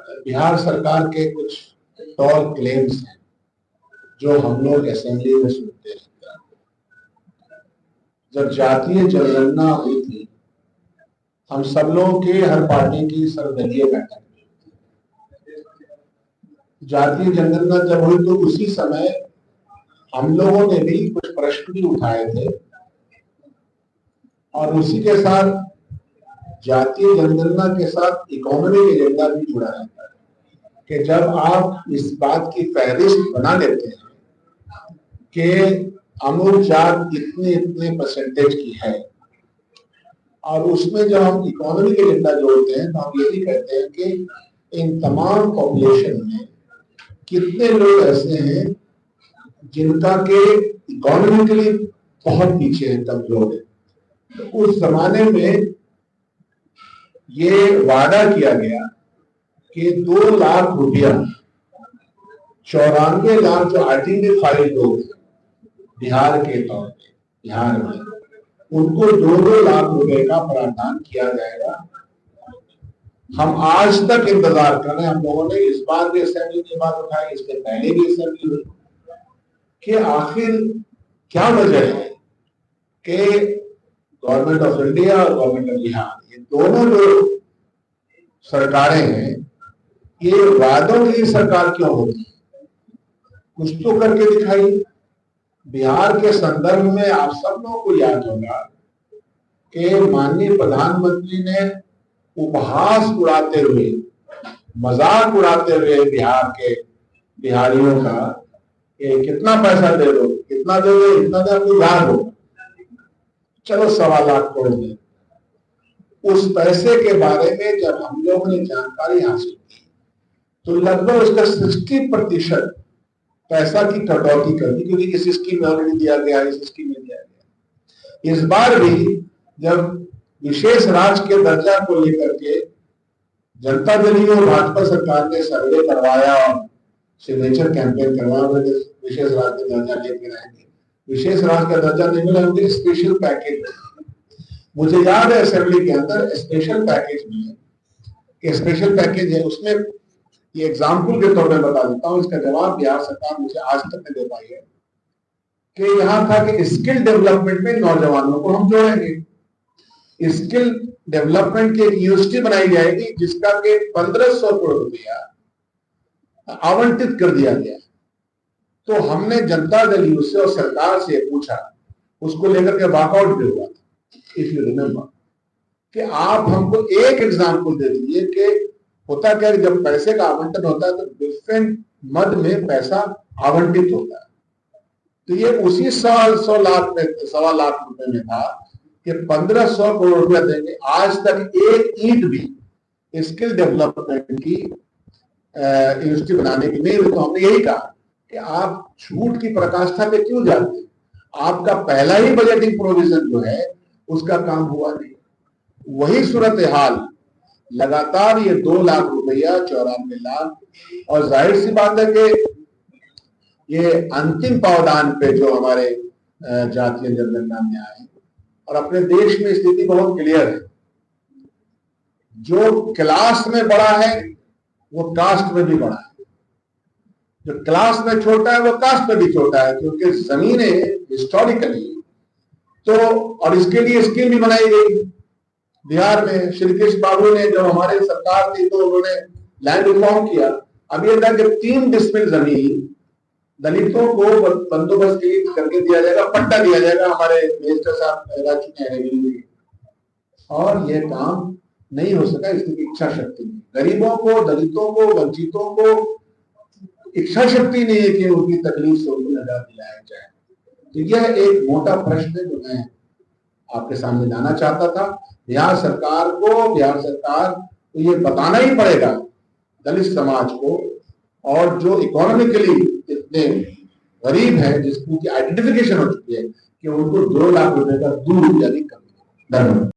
बिहार सरकार के कुछ टॉल क्लेम्स हैं जो हम लोग असेंबली में सुनते हैं। जब जातीय जनगणना हुई थी, हम सब लोगों के, हर पार्टी की सर्वदलीय बैठक हुई। जातीय जनगणना जब हुई तो उसी समय हम लोगों ने भी कुछ प्रश्न भी उठाए थे और उसी के साथ जातीय जनगणना के साथ इकोनॉमिक एजेंडा भी जुड़ा रहता है कि जब आप इस बात की फहरिस्त बना लेते हैं कि अमुक जात इतने इतने परसेंटेज की है और उसमें जब हम इकोनॉमिक एजेंडा जोड़ते हैं तो हम ये भी कहते हैं कि इन तमाम पॉपुलेशन में कितने लोग ऐसे हैं जिनका के इकोनॉमिकली बहुत पीछे है, कमजोर है। तो उस जमाने में ये वादा किया गया कि 2 लाख रुपया 94 लाख जो आइडेंटिफाइड लोग बिहार के तौर पे, बिहार में उनको 2-2 लाख रुपए का प्रावधान किया जाएगा। हम आज तक इंतजार कर रहे हैं। हम लोगों ने इस बार भी असेंबली में बात उठाई, इसके पहले भी असेंबली हुई कि आखिर क्या वजह है कि गवर्नमेंट ऑफ इंडिया और गवर्नमेंट ऑफ बिहार, ये दोनों जो सरकारें हैं, ये वादों की सरकार क्यों होती है? कुछ तो करके दिखाई। बिहार के संदर्भ में आप सब लोगों को याद होगा कि माननीय प्रधानमंत्री ने उपहास उड़ाते हुए, मजाक उड़ाते हुए बिहार के बिहारियों का कि कितना पैसा दे दो, कितना दे दो, इतना दे दो, याद हो, चलो 1.25 लाख करोड़ दे। उस पैसे के बारे में जब हम लोगों ने जानकारी हासिल की तो लगभग उसका 60% पैसा की कटौती कर दी, क्योंकि इस स्कीम में ऑलरेडी दिया गया, इस स्कीम में दिया गया। इस बार भी जब विशेष राज्य के दर्जा को लेकर के जनता दल और भाजपा सरकार ने सर्वे करवाया और सिग्नेचर कैंपेन करवाया, विशेष राज्य का दर्जा लेके रहेंगे, विशेष राज्य का दर्जा नहीं मिला, उनके स्पेशल पैकेज। मुझे याद है असेंबली के अंदर स्पेशल पैकेज में, कि स्पेशल पैकेज है, उसमें ये एग्जाम्पल के तौर पर बता देता हूं, इसका जवाब बिहार सरकार मुझे आज तक नहीं दे पाई है कि यहां था कि स्किल डेवलपमेंट में नौजवानों को हम जोड़ेंगे। स्किल डेवलपमेंट की एक यूनिवर्सिटी बनाई जाएगी जिसका के 1500 करोड़ रुपया आवंटित कर दिया गया। तो हमने जनता दल यूथ से और सरकार से पूछा, उसको लेकर के वॉकआउट भी हुआ था, इफ यू रिमेम्बर, कि आप हमको एक एग्जाम्पल दे दीजिए कि होता क्या है, जब पैसे का आवंटन होता है तो डिफरेंट मद में पैसा आवंटित होता है। तो ये उसी 100 लाख में, 1.25 लाख रुपए में था कि 1500 करोड़ रुपया देंगे। आज तक एक ईंट भी स्किल डेवलपमेंट की यूनिवर्सिटी बनाने की नहीं हुई। तो हमने यही कहा कि आप झूठ की पराकाष्ठा पे क्यों जाते हैं? आपका पहला ही बजटिंग प्रोविजन जो है उसका काम हुआ नहीं। वही सूरत हाल लगातार ये 2 लाख रुपया, 94 लाख, और जाहिर सी बात है कि ये अंतिम पावदान पे जो हमारे जातीय जनगणना में आए, और अपने देश में स्थिति बहुत क्लियर है, जो क्लास में बड़ा है वो कास्ट में भी बड़ा है, जो क्लास में छोटा है वो कास्ट में भी छोटा है, क्योंकि जमीनें हिस्टोरिकली तो, और इसके लिए स्कीम भी बनाई गई बिहार में। श्री कृष्ण बाबू ने, जब हमारी सरकार थी तो उन्होंने लैंड रिफॉर्म किया। अब ये था कि 3 डिसमिल जमीन दलितों को बंदोबस्त के लिए करके दिया जाएगा, पट्टा दिया जाएगा। हमारे मिनिस्टर साहब रह चुके हैं रेवेन्यू के, और ये काम नहीं हो सका, इसकी इच्छा शक्ति नहीं। गरीबों को, दलितों को, वंचितों को इच्छा शक्ति नहीं है कि उनकी तकलीफ से उनको निजात दिलाया जाए। तो यह एक मोटा प्रश्न है जो मैं आपके सामने लाना चाहता था। बिहार सरकार को ये बताना ही पड़ेगा दलित समाज को, और जो इकोनॉमिकली इतने गरीब हैं, जिसकी आइडेंटिफिकेशन हो चुकी है, कि उनको 2 लाख रुपए का 2 रुपया भी कम। धन्यवाद।